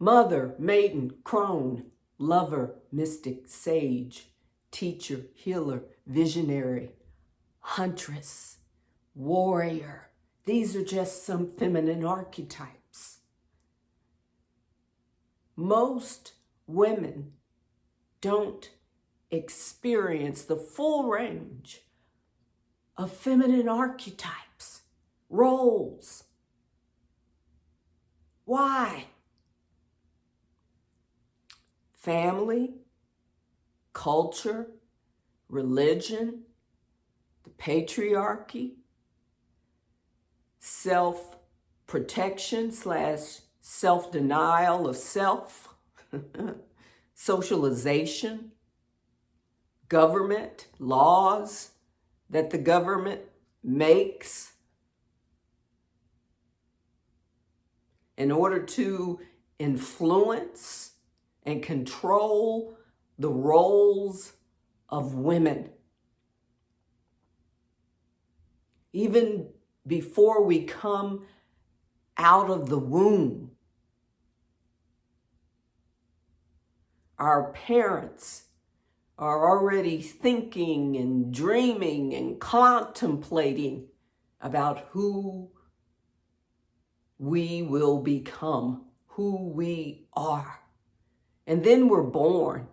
Mother, maiden, crone, lover, mystic, sage, teacher, healer, visionary, huntress, warrior. These are just some feminine archetypes. Most women don't experience the full range of feminine archetypes, roles. Why? Family, culture, religion, the patriarchy, self-protection / self-denial of self, socialization, government, laws that the government makes in order to influence and control the roles of women. Even before we come out of the womb, our parents are already thinking and dreaming and contemplating about who we will become, who we are. And then we're born.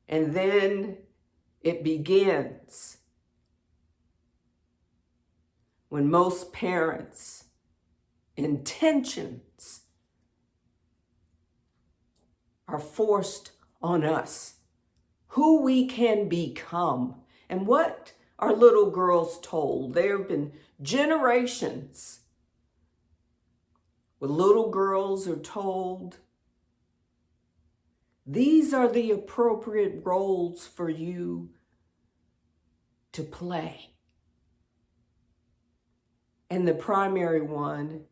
And then it begins when most parents' intentions are forced on us, who we can become. And what are little girls told? There have been generations where little girls are told, these are the appropriate roles for you to play. And the primary one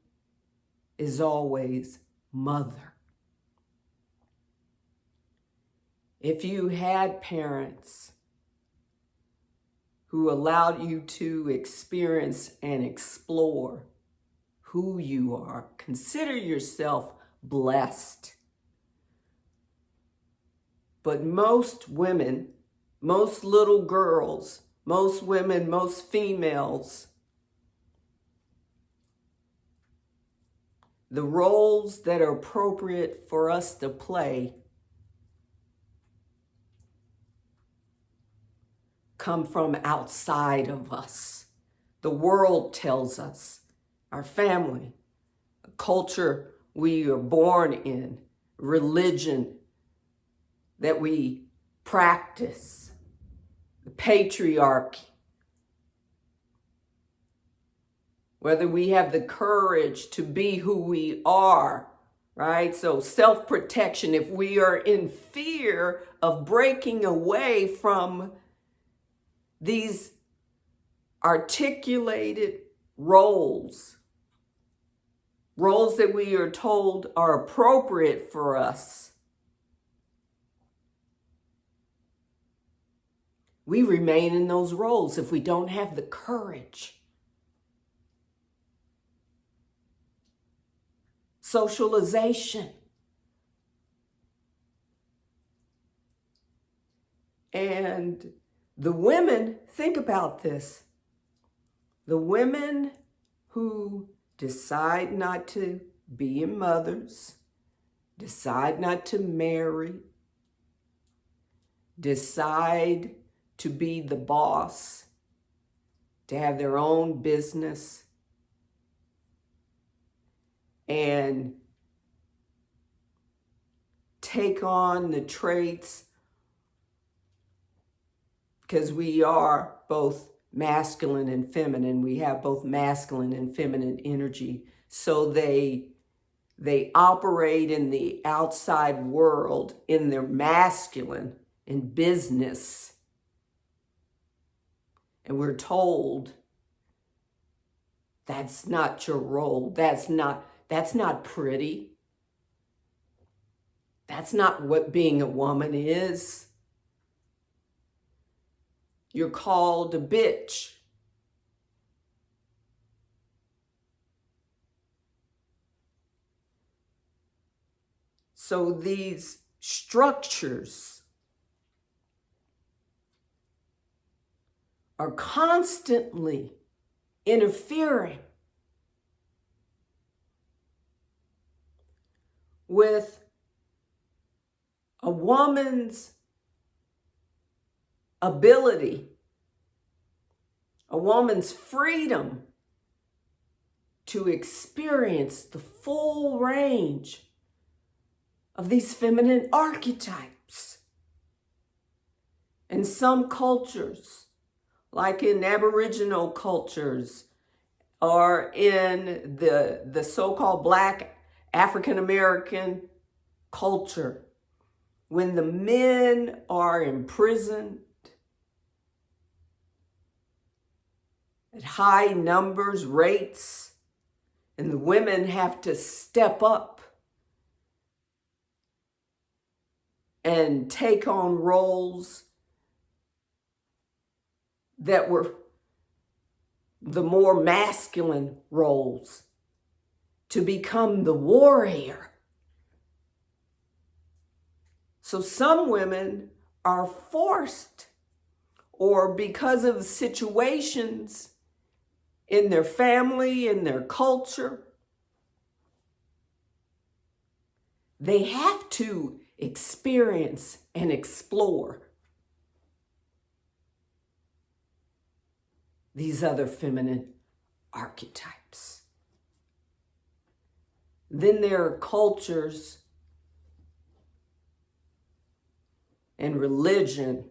is always mother. If you had parents who allowed you to experience and explore who you are, consider yourself blessed. But most women, most little girls, most women, most females, the roles that are appropriate for us to play come from outside of us. The world tells us, our family, the culture we are born in, religion that we practice, the patriarchy, whether we have the courage to be who we are, right? So self-protection, if we are in fear of breaking away from these articulated roles that we are told are appropriate for us, we remain in those roles if we don't have the courage. Socialization. And the women, think about this. The women who decide not to be mothers, decide not to marry, decide to be the boss, to have their own business, and take on the traits, because we are both masculine and feminine. We have both masculine and feminine energy. So they operate in the outside world in their masculine, in business. And we're told that's not your role. That's not pretty. That's not what being a woman is. You're called a bitch. So these structures are constantly interfering with a woman's ability, a woman's freedom to experience the full range of these feminine archetypes. In some cultures, like in Aboriginal cultures or in the so-called Black African American culture, when the men are imprisoned at high numbers, rates, and the women have to step up and take on roles that were the more masculine roles, to become the warrior. So some women are forced, or because of situations in their family, in their culture, they have to experience and explore these other feminine archetypes. Then there are cultures and religion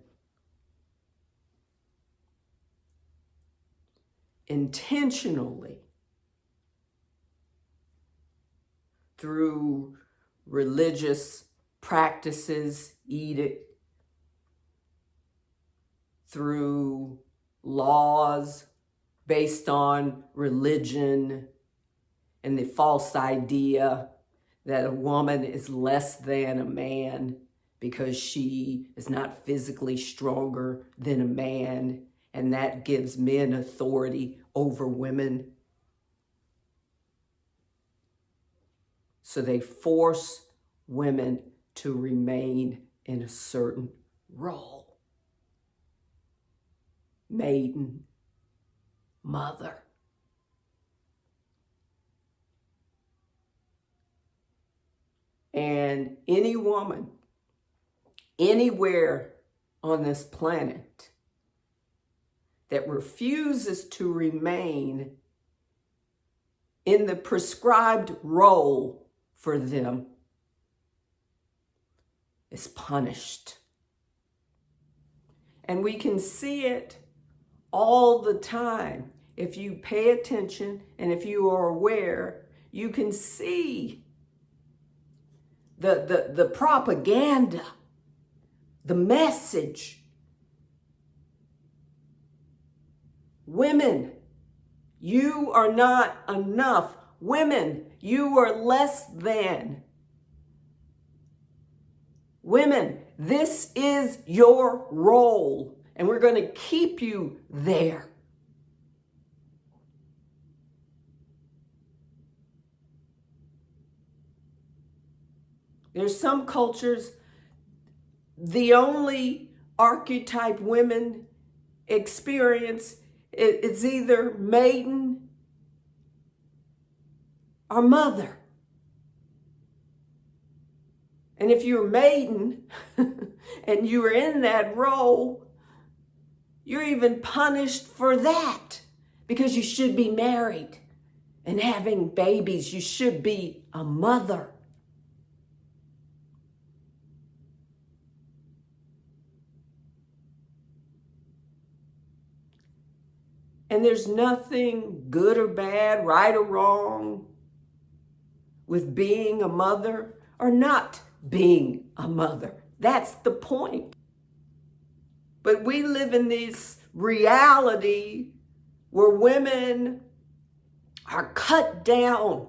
intentionally, through religious practices, edict, through laws based on religion and the false idea that a woman is less than a man because she is not physically stronger than a man, and that gives men authority over women. So they force women to remain in a certain role. Maiden, mother. And any woman, anywhere on this planet, that refuses to remain in the prescribed role for them is punished. And we can see it all the time. If you pay attention and if you are aware, you can see the propaganda, the message. Women, you are not enough. Women, you are less than. Women, this is your role, and we're going to keep you there. There's some cultures, the only archetype women experience is either maiden or mother. And if you're maiden and you're in that role, you're even punished for that because you should be married and having babies. You should be a mother. And there's nothing good or bad, right or wrong, with being a mother or not being a mother. That's the point. But we live in this reality where women are cut down.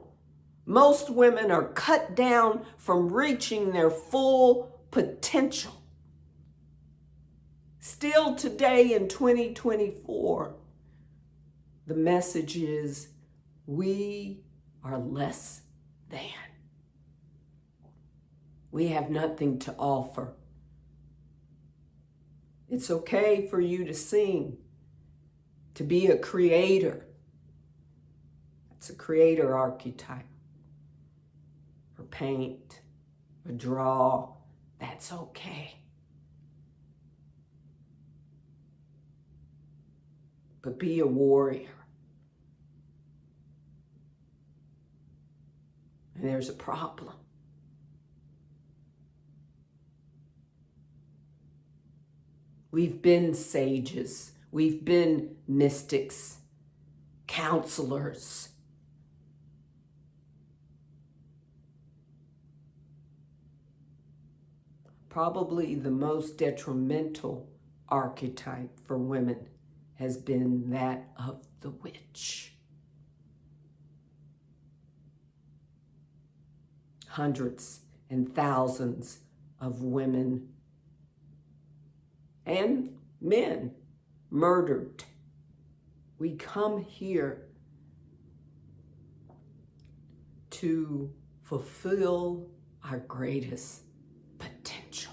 Most women are cut down from reaching their full potential. Still today in 2024, the message is we are less than. we have nothing to offer. It's okay for you to sing, to be a creator. That's a creator archetype. Or paint, or draw. That's okay. But be a warrior. And there's a problem. We've been sages. We've been mystics, counselors. Probably the most detrimental archetype for women has been that of the witch. Hundreds and thousands of women and men murdered. We come here to fulfill our greatest potential.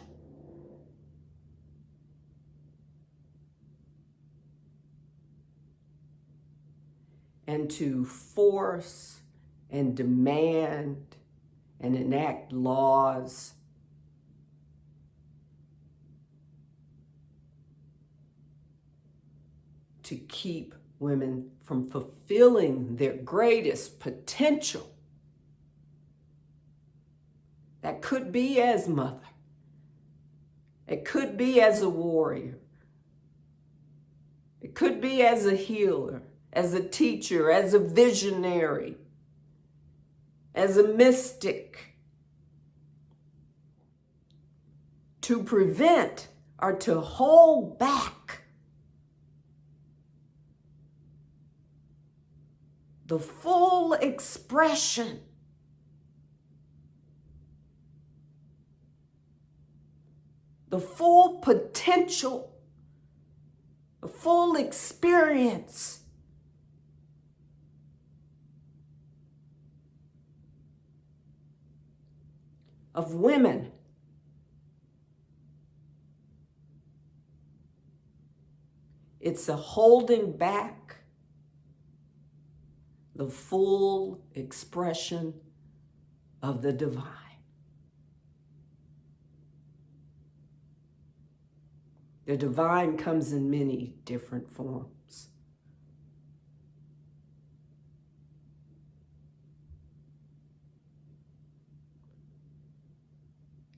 And to force and demand and enact laws to keep women from fulfilling their greatest potential. That could be as mother. It could be as a warrior. It could be as a healer, as a teacher, as a visionary, as a mystic. To prevent or to hold back the full expression the full potential, the full experience of women. It's a holding back the full expression of the divine. The divine comes in many different forms.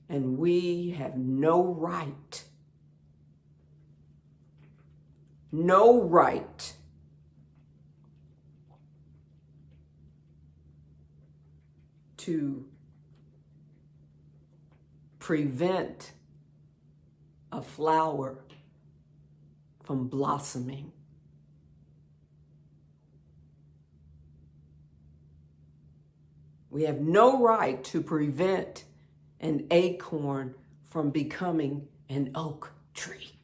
And we have no right to prevent a flower from blossoming. We have no right to prevent an acorn from becoming an oak tree.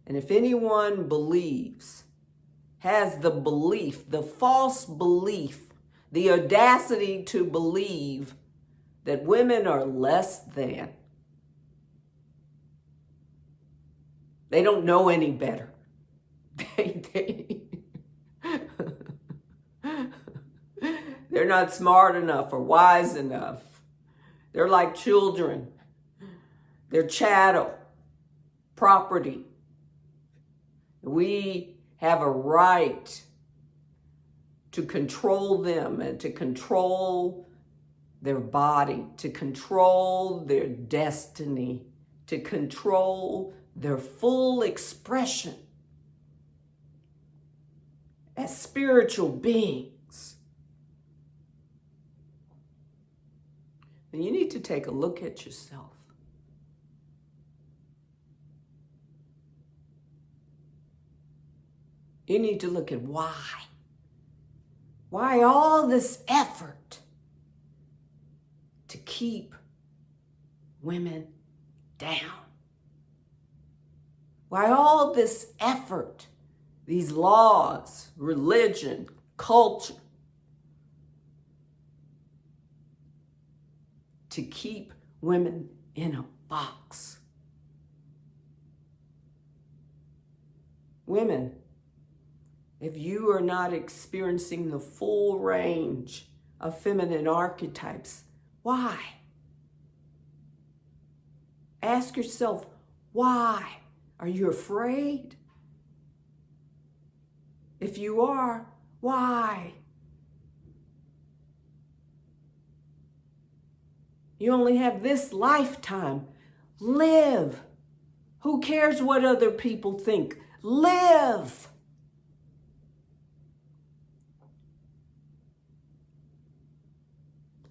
And if anyone believes, has the belief, the false belief, the audacity to believe that women are less than, they don't know any better. They're not smart enough or wise enough. They're like children. They're chattel, property. We have a right to control them and to control their body, to control their destiny, to control their full expression as spiritual beings. And you need to take a look at yourself. You need to look at why. Why all this effort to keep women down? Why all this effort, these laws, religion, culture, to keep women in a box. Women, if you are not experiencing the full range of feminine archetypes, why? Ask yourself, why? Are you afraid? If you are, why? You only have this lifetime. Live. Who cares what other people think? Live.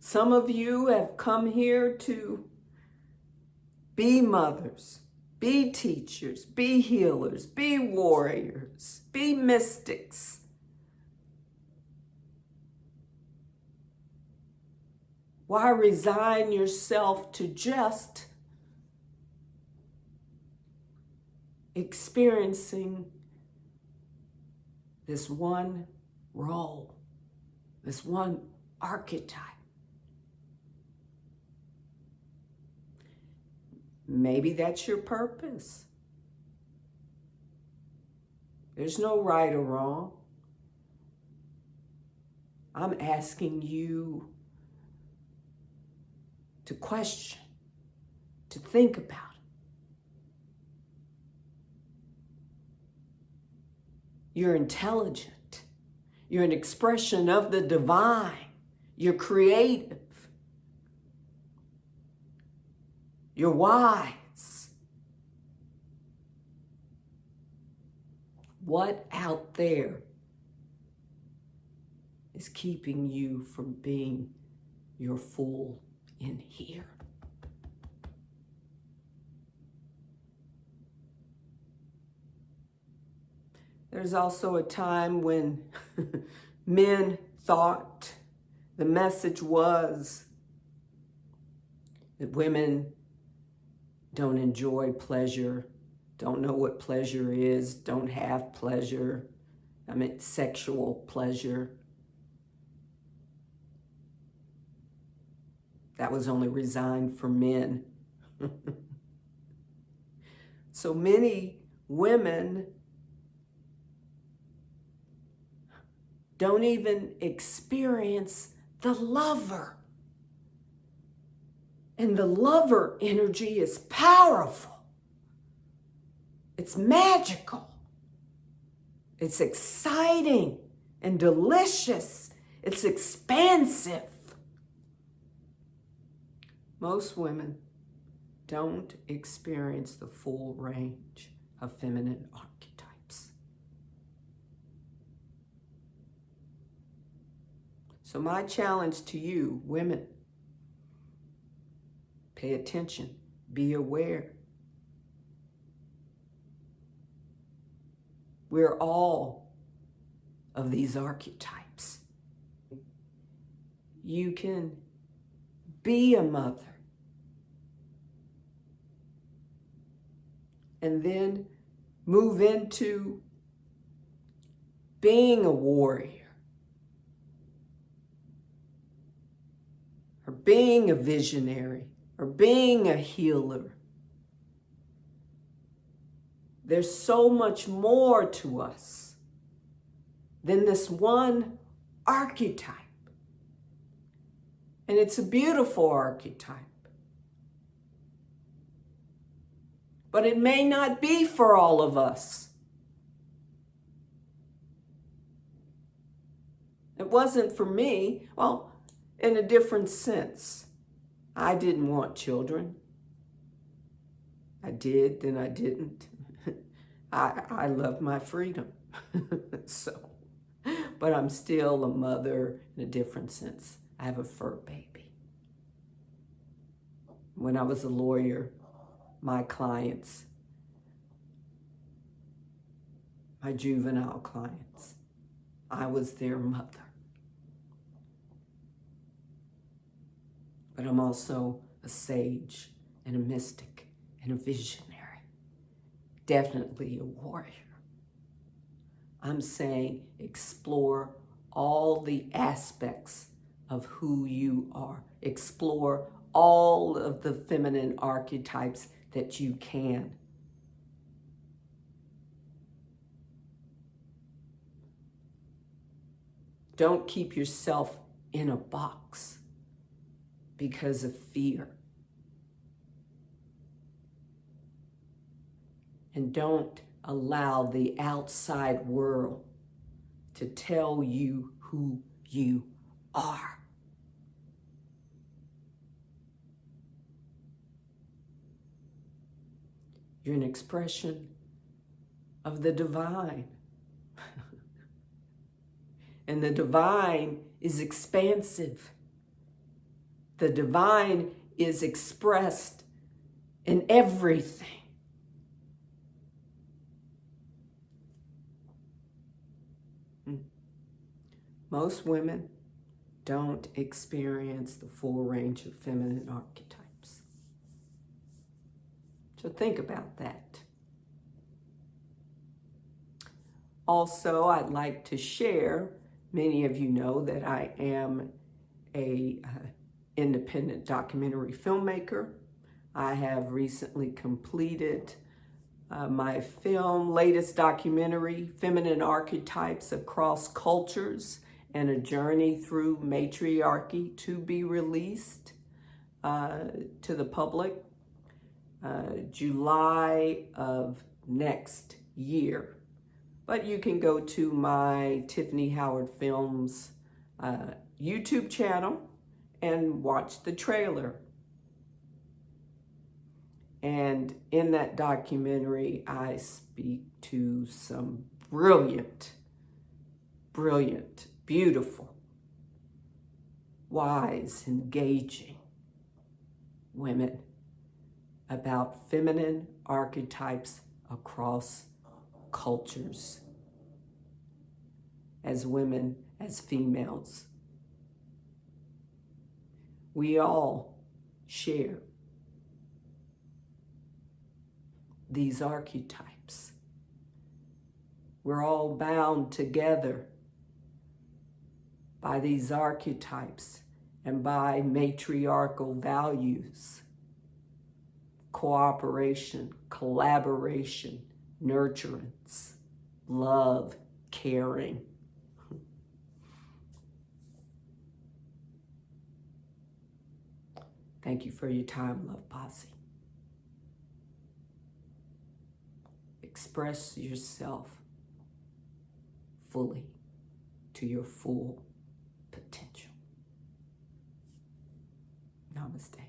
Some of you have come here to be mothers, be teachers, be healers, be warriors, be mystics. Why resign yourself to just experiencing this one role, this one archetype? Maybe that's your purpose. There's no right or wrong. I'm asking you to question, to think about it. You're intelligent. You're an expression of the divine. You're creative. You're wise. What out there is keeping you from being your full in here? There's also a time when men thought the message was that women don't enjoy pleasure, don't know what pleasure is, don't have pleasure. I mean, sexual pleasure. That was only resigned for men. So many women don't even experience the lover. And the lover energy is powerful. It's magical. It's exciting and delicious. It's expansive. Most women don't experience the full range of feminine archetypes. So my challenge to you, women, pay attention, be aware. We're all of these archetypes. You can be a mother and then move into being a warrior or being a visionary or being a healer. There's so much more to us than this one archetype. And it's a beautiful archetype. But it may not be for all of us. It wasn't for me. Well, in a different sense. I didn't want children. I did, then I didn't. I love my freedom. But I'm still a mother in a different sense. I have a fur baby. When I was a lawyer, my clients, my juvenile clients, I was their mother. But I'm also a sage and a mystic and a visionary. Definitely a warrior. I'm saying explore all the aspects of who you are. Explore all of the feminine archetypes that you can. Don't keep yourself in a box because of fear. And don't allow the outside world to tell you who you are. You're an expression of the divine. And the divine is expansive. The divine is expressed in everything. Most women don't experience the full range of feminine archetypes. So think about that. Also, I'd like to share, many of you know that I am a independent documentary filmmaker. I have recently completed my latest documentary, Feminine Archetypes Across Cultures and a Journey Through Matriarchy, to be released to the public July of next year. But you can go to my Tyffany Howard Films YouTube channel and watch the trailer. And in that documentary, I speak to some brilliant, beautiful, wise, engaging women about feminine archetypes across cultures. As women, as females, we all share these archetypes. We're all bound together by these archetypes and by matriarchal values: cooperation, collaboration, nurturance, love, caring. Thank you for your time, Love Posse. Express yourself fully to your full potential. Namaste.